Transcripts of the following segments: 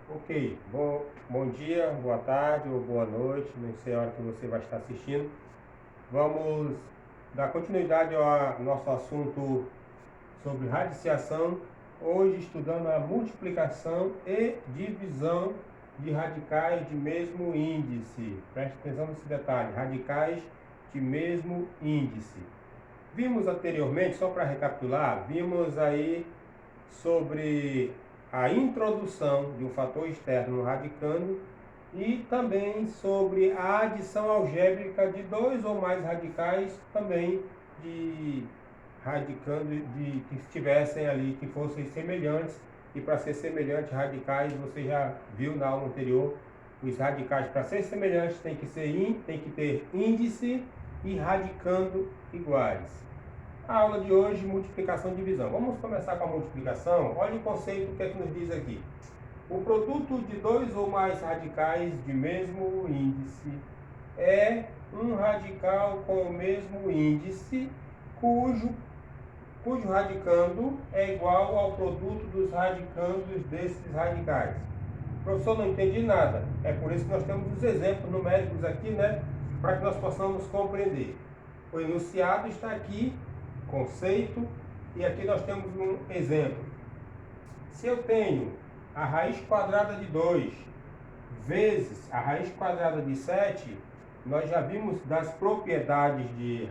Ok, bom dia, boa tarde ou boa noite, não sei a hora que você vai estar assistindo. Vamos dar continuidade ao nosso assunto sobre radiciação, hoje estudando a multiplicação e divisão de radicais de mesmo índice. Preste atenção nesse detalhe, radicais de mesmo índice. Vimos anteriormente, só para recapitular, vimos aí sobre a introdução de um fator externo no radicando e também sobre a adição algébrica de dois ou mais radicais também de radicando de que estivessem ali, que fossem semelhantes. E para ser semelhante, radicais, você já viu na aula anterior, os radicais para ser semelhantes tem que ter índice e radicando iguais. A aula de hoje, multiplicação e divisão. Vamos começar com a multiplicação. Olha o conceito, o que é que nos diz aqui. O produto de dois ou mais radicais de mesmo índice é um radical com o mesmo índice, cujo radicando é igual ao produto dos radicandos desses radicais. Professor, não entendi nada. É por isso que nós temos os exemplos numéricos aqui, né? Para que nós possamos compreender. O enunciado está aqui, conceito, e aqui nós temos um exemplo. Se eu tenho a raiz quadrada de 2 vezes a raiz quadrada de 7, nós já vimos das propriedades de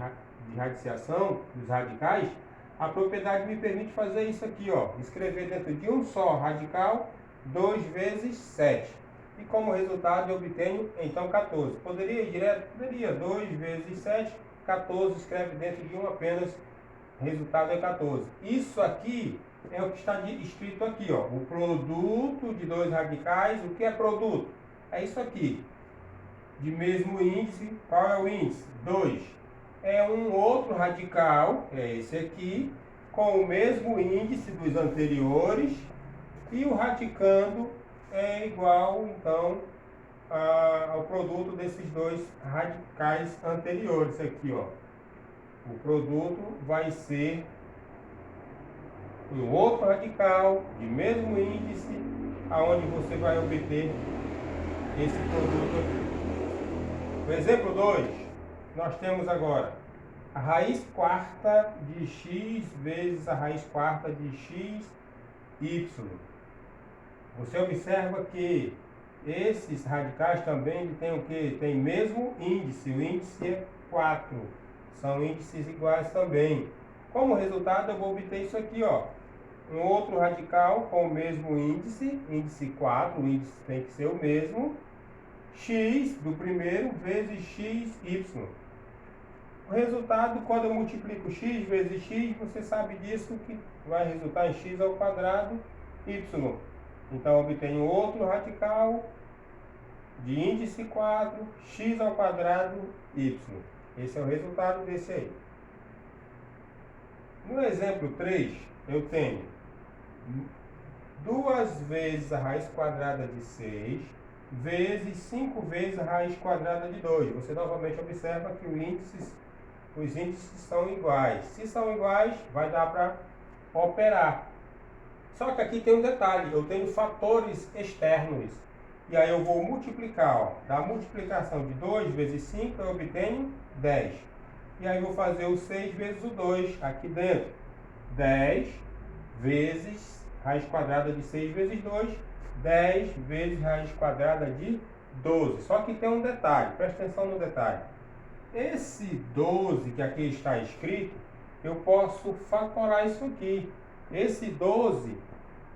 radiciação dos radicais. A propriedade me permite fazer isso aqui, ó, escrever dentro de um só radical 2 vezes 7. E como resultado eu obtenho então 14. Poderia ir direto? Poderia. 2 vezes 7, 14, escreve dentro de um apenas, resultado é 14. Isso aqui é o que está escrito aqui, ó. O produto de dois radicais. O que é produto? É isso aqui. De mesmo índice. Qual é o índice? 2. É um outro radical, é esse aqui, com o mesmo índice dos anteriores. E o radicando é igual, então, ao produto desses dois radicais anteriores aqui, ó. O produto vai ser um outro radical de mesmo índice, aonde você vai obter esse produto aqui. No exemplo 2, nós temos agora a raiz quarta de x vezes a raiz quarta de x, y. Você observa que esses radicais também têm o que? Tem mesmo índice, o índice é 4. São índices iguais também. Como resultado, eu vou obter isso aqui, ó. Um outro radical com o mesmo índice, índice 4, o índice tem que ser o mesmo, x do primeiro vezes xy. O resultado, quando eu multiplico x vezes x, você sabe disso que vai resultar em x ao quadrado, y. Então, eu obtenho outro radical de índice 4, x ao quadrado, y. Esse é o resultado desse aí. No exemplo 3, eu tenho 2 vezes a raiz quadrada de 6 vezes 5 vezes a raiz quadrada de 2. Você novamente observa que os índices são iguais. Se são iguais, vai dar para operar. Só que aqui tem um detalhe, eu tenho fatores externos. E aí eu vou multiplicar, ó. Da multiplicação de 2 vezes 5, eu obtenho 10. E aí eu vou fazer o 6 vezes o 2 aqui dentro. 10 vezes raiz quadrada de 6 vezes 2, 10 vezes raiz quadrada de 12. Só que tem um detalhe, presta atenção no detalhe. Esse 12 que aqui está escrito, eu posso fatorar isso aqui. Esse 12,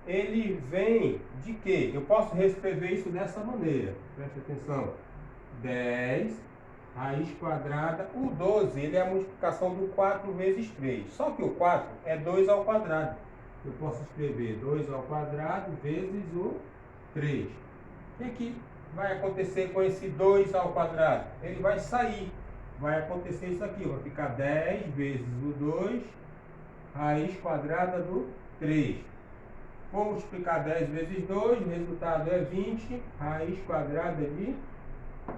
ele vem de quê? Eu posso reescrever isso dessa maneira. Presta atenção. 10 raiz quadrada. O 12, ele é a multiplicação do 4 vezes 3. Só que o 4 é 2 ao quadrado. Eu posso escrever 2 ao quadrado vezes o 3. O que vai acontecer com esse 2 ao quadrado? Ele vai sair. Vai acontecer isso aqui. Vai ficar 10 vezes o 2 raiz quadrada do 3. Vou multiplicar 10 vezes 2, o resultado é 20, raiz quadrada de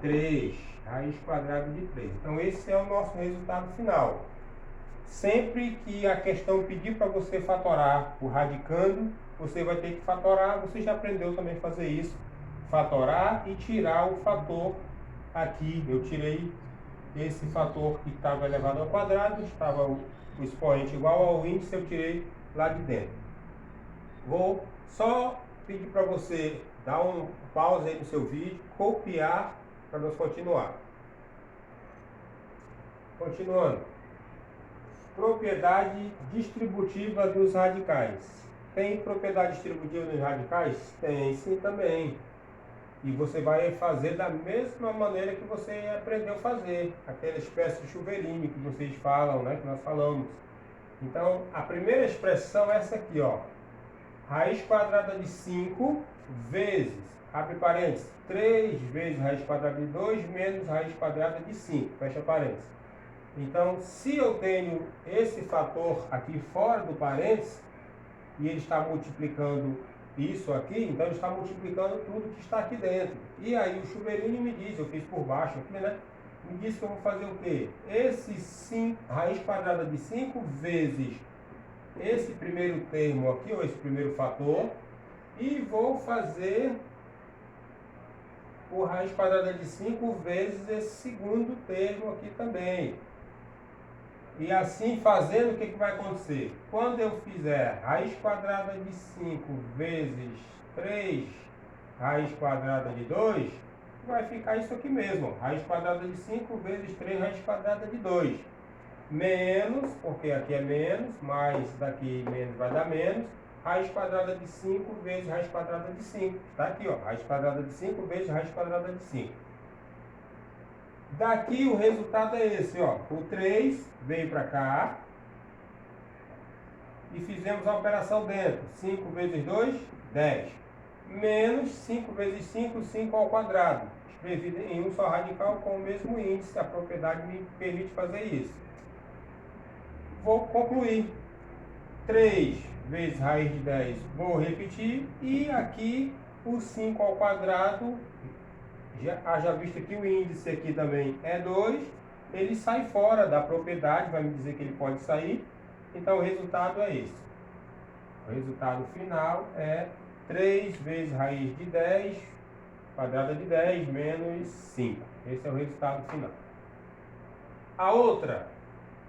3. Raiz quadrada de 3. Então, esse é o nosso resultado final. Sempre que a questão pedir para você fatorar o radicando, você vai ter que fatorar. Você já aprendeu também a fazer isso. Fatorar e tirar o fator aqui. Eu tirei esse fator que estava elevado ao quadrado, estava o expoente igual ao índice, eu tirei lá de dentro. Vou só pedir para você dar um pause aí no seu vídeo, copiar para nós continuar. Continuando. Propriedade distributiva dos radicais. Tem propriedade distributiva dos radicais? Tem sim também. E você vai fazer da mesma maneira que você aprendeu a fazer. Aquela espécie de chuveirinho que vocês falam, né? Que nós falamos. Então, a primeira expressão é essa aqui, ó. Raiz quadrada de 5 vezes, abre parênteses, 3 vezes raiz quadrada de 2 menos raiz quadrada de 5, fecha parênteses. Então, se eu tenho esse fator aqui fora do parênteses, e ele está multiplicando isso aqui, então ele está multiplicando tudo que está aqui dentro. E aí o chuveirinho me diz, eu fiz por baixo aqui, né? Me diz que eu vou fazer o quê? Esse 5, raiz quadrada de 5 vezes esse primeiro termo aqui, ou esse primeiro fator, e vou fazer o raiz quadrada de 5 vezes esse segundo termo aqui também. E assim fazendo, o que vai acontecer? Quando eu fizer raiz quadrada de 5 vezes 3 raiz quadrada de 2, vai ficar isso aqui mesmo. Raiz quadrada de 5 vezes 3 raiz quadrada de 2. Menos, porque aqui é menos, mais daqui menos vai dar menos. Raiz quadrada de 5 vezes raiz quadrada de 5. Está aqui, ó. Raiz quadrada de 5 vezes raiz quadrada de 5. Daqui o resultado é esse, ó. O 3 veio para cá e fizemos a operação dentro. 5 vezes 2, 10. Menos 5 vezes 5, 5 ao quadrado. Escrevi em um só radical com o mesmo índice. A propriedade me permite fazer isso. Vou concluir. 3 vezes raiz de 10, vou repetir. E aqui o 5 ao quadrado, haja visto que o índice aqui também é 2, ele sai fora da propriedade, vai me dizer que ele pode sair. Então o resultado é esse. O resultado final é 3 vezes raiz de 10, quadrada de 10, menos 5. Esse é o resultado final. A outra,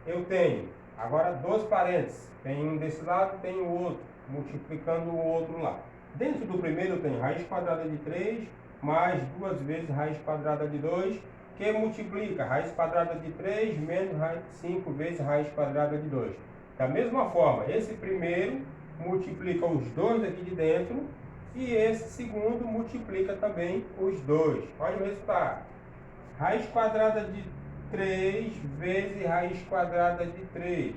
eu tenho agora 2 parênteses. Tem um desse lado, tem o outro, multiplicando o outro lá. Dentro do primeiro eu tenho raiz quadrada de 3 mais 2 vezes raiz quadrada de 2, que multiplica raiz quadrada de 3 menos 5 vezes raiz quadrada de 2. Da mesma forma, esse primeiro multiplica os dois aqui de dentro e esse segundo multiplica também os dois. Olha o resultado. Raiz quadrada de 3 vezes raiz quadrada de 3.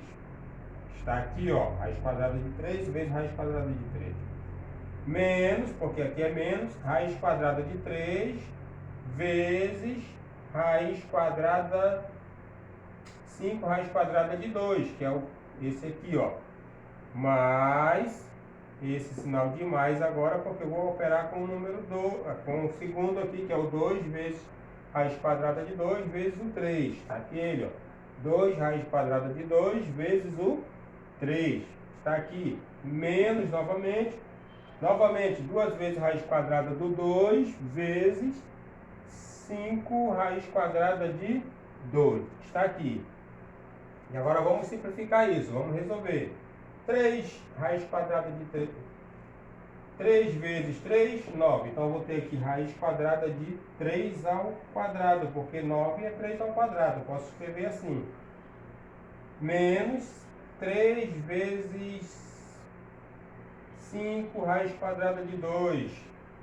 Está aqui, ó, raiz quadrada de 3 vezes raiz quadrada de 3. Menos, porque aqui é menos, raiz quadrada de 3 vezes raiz quadrada 5 raiz quadrada de 2, que é esse aqui, ó. Mais esse sinal de mais agora, porque eu vou operar com o número com o segundo aqui, que é o 2 vezes raiz quadrada de 2 vezes o 3. Está aqui ele, ó. 2 raiz quadrada de 2 vezes o 3. Está aqui. Menos novamente. Novamente, 2 vezes raiz quadrada do 2 vezes 5 raiz quadrada de 2. Está aqui. E agora vamos simplificar isso. Vamos resolver. 3 raiz quadrada de 3. 3 vezes 3, 9. Então, eu vou ter aqui raiz quadrada de 3 ao quadrado, porque 9 é 3 ao quadrado. Eu posso escrever assim. Menos 3 vezes 5 raiz quadrada de 2.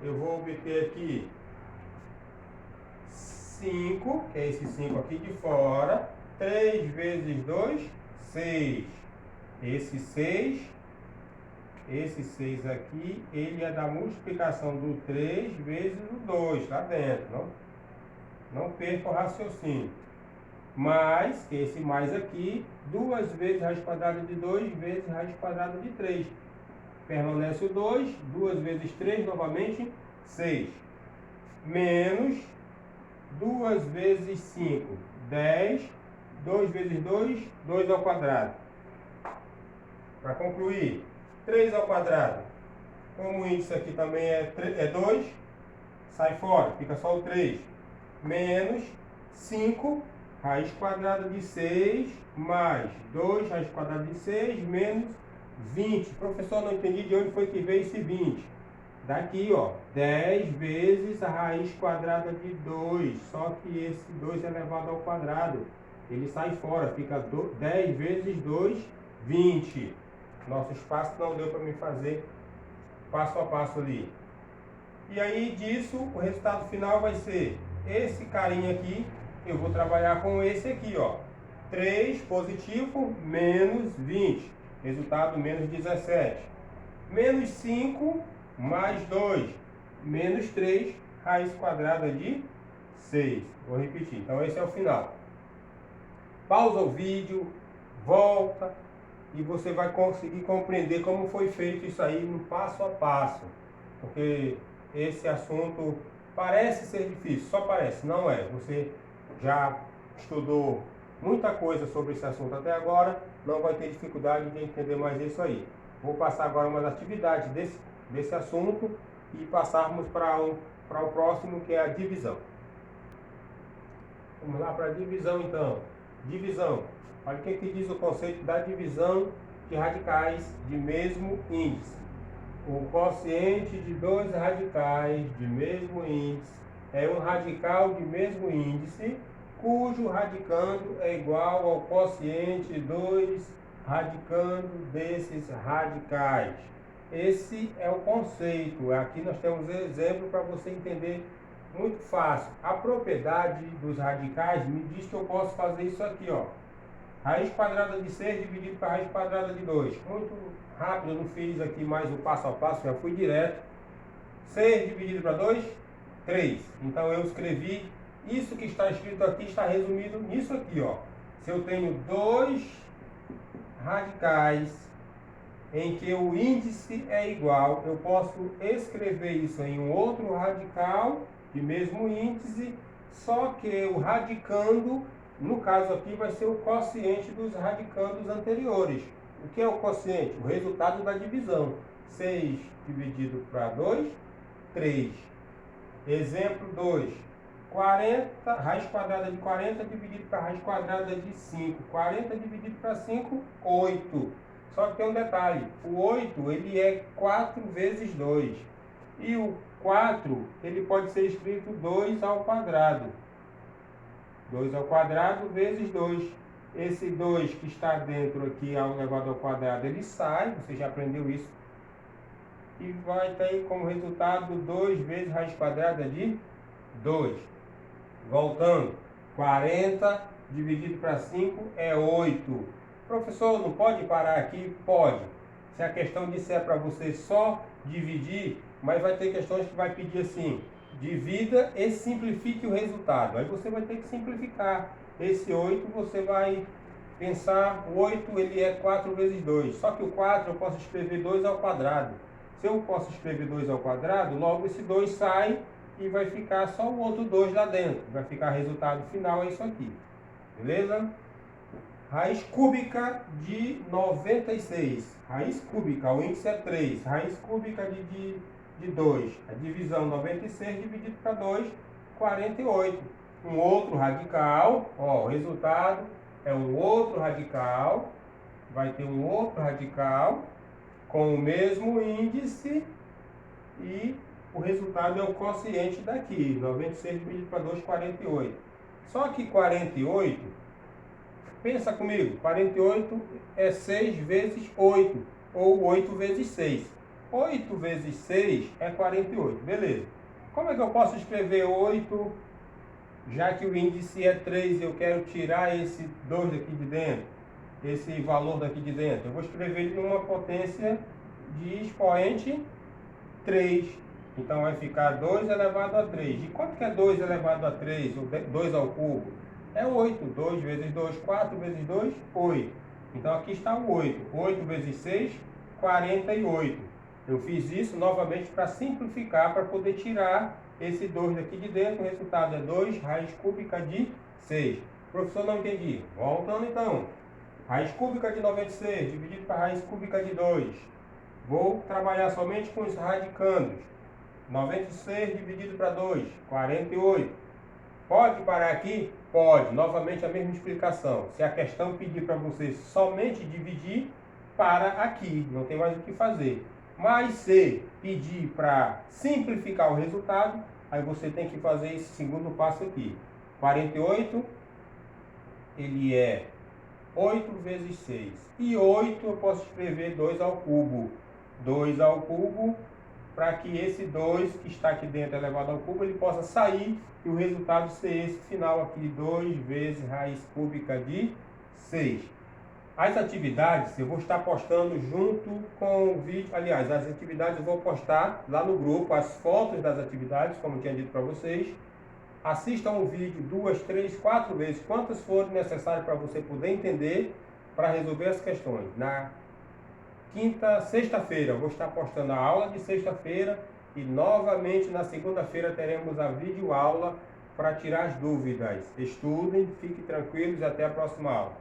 Eu vou obter aqui 5, que é esse 5 aqui de fora. 3 vezes 2, 6. Esse 6 aqui, ele é da multiplicação do 3 vezes o 2, tá dentro. Não perca o raciocínio. Mais, que esse mais aqui, 2 vezes raiz quadrada de 2 vezes raiz quadrada de 3. Permanece o 2, 2 vezes 3, novamente, 6. Menos 2 vezes 5, 10. 2 vezes 2, 2 ao quadrado. Para concluir, 3 ao quadrado. Como o índice aqui também é 2, sai fora, fica só o 3. Menos 5 raiz quadrada de 6 mais 2 raiz quadrada de 6 menos 20. Professor, não entendi de onde foi que veio esse 20. Daqui, ó, 10 vezes a raiz quadrada de 2. Só que esse 2 é elevado ao quadrado. Ele sai fora, fica 10 vezes 2, 20. Nosso espaço não deu para me fazer passo a passo ali. E aí disso, o resultado final vai ser esse carinha aqui. Eu vou trabalhar com esse aqui, ó. 3 positivo menos 20. Resultado menos 17. Menos 5 mais 2. Menos 3 raiz quadrada de 6. Vou repetir. Então esse é o final. Pausa o vídeo, volta e você vai conseguir compreender como foi feito isso aí no passo a passo. Porque esse assunto parece ser difícil, só parece, não é. Você já estudou muita coisa sobre esse assunto até agora, não vai ter dificuldade de entender mais isso aí. Vou passar agora umas atividades desse assunto e passarmos para o próximo, que é a divisão. Vamos lá para a divisão então. Divisão. Olha o que diz o conceito da divisão de radicais de mesmo índice. O quociente de dois radicais de mesmo índice é um radical de mesmo índice cujo radicando é igual ao quociente de dois radicando desses radicais. Esse é o conceito. Aqui nós temos um exemplo para você entender muito fácil. A propriedade dos radicais me diz que eu posso fazer isso aqui, ó. Raiz quadrada de 6 dividido para raiz quadrada de 2. Muito rápido, eu não fiz aqui mais o passo a passo, já fui direto. 6 dividido para 2, 3. Então eu escrevi, isso que está escrito aqui está resumido nisso aqui, ó. Se eu tenho dois radicais em que o índice é igual, eu posso escrever isso em um outro radical de mesmo índice, só que o radicando, no caso aqui, vai ser o quociente dos radicandos anteriores. O que é o quociente? O resultado da divisão. 6 dividido para 2, 3. Exemplo 2. 40, raiz quadrada de 40 dividido para raiz quadrada de 5. 40 dividido para 5, 8. Só que tem um detalhe. O 8, ele é 4 vezes 2. E o 4, ele pode ser escrito 2 ao quadrado. 2 ao quadrado vezes 2. Esse 2 que está dentro aqui elevado ao quadrado, ele sai, você já aprendeu isso. E vai ter como resultado 2 vezes raiz quadrada de 2. Voltando, 40 dividido para 5 é 8. Professor, não pode parar aqui? Pode. Se a questão disser para você só dividir, mas vai ter questões que vai pedir assim, divida e simplifique o resultado. Aí você vai ter que simplificar. Esse 8 você vai pensar, o 8 ele é 4 vezes 2. Só que o 4 eu posso escrever 2 ao quadrado. Se eu posso escrever 2 ao quadrado, logo esse 2 sai e vai ficar só o outro 2 lá dentro. Vai ficar resultado final é isso aqui. Beleza? Raiz cúbica de 96. Raiz cúbica, o índice é 3. Raiz cúbica de 2. A divisão 96 dividido para 2, 48. Um outro radical, ó, o resultado é um outro radical. Vai ter um outro radical com o mesmo índice e o resultado é o quociente daqui. 96 dividido para 2, 48. Só que 48... pensa comigo, 48 é 6 vezes 8, ou 8 vezes 6. 8 vezes 6 é 48, beleza. Como é que eu posso escrever 8, já que o índice é 3 e eu quero tirar esse 2 daqui de dentro, esse valor daqui de dentro? Eu vou escrever ele numa potência de expoente 3. Então vai ficar 2 elevado a 3. E quanto que é 2 elevado a 3, ou 2 ao cubo? É 8. 2 vezes 2, 4 vezes 2, 8. Então aqui está o 8. 8 vezes 6, 48. Eu fiz isso novamente para simplificar, para poder tirar esse 2 daqui de dentro. O resultado é 2 raiz cúbica de 6. Professor, não entendi. Voltando então. Raiz cúbica de 96 dividido para raiz cúbica de 2. Vou trabalhar somente com os radicandos. 96 dividido para 2, 48. Pode parar aqui? Pode. Novamente a mesma explicação. Se a questão pedir para você somente dividir, para aqui. Não tem mais o que fazer. Mas se pedir para simplificar o resultado, aí você tem que fazer esse segundo passo aqui. 48, ele é 8 vezes 6. E 8 eu posso escrever 2 ao cubo. 2 ao cubo, para que esse 2 que está aqui dentro elevado ao cubo, ele possa sair e o resultado ser esse final aqui, 2 vezes raiz cúbica de 6. As atividades eu vou estar postando junto com o vídeo, aliás, as atividades eu vou postar lá no grupo, as fotos das atividades, como tinha dito para vocês. Assistam o vídeo 2, 3, 4 vezes, quantas forem necessárias para você poder entender, para resolver as questões. Na sexta-feira, eu vou estar postando a aula de sexta-feira e novamente na segunda-feira teremos a videoaula para tirar as dúvidas. Estudem, fiquem tranquilos e até a próxima aula.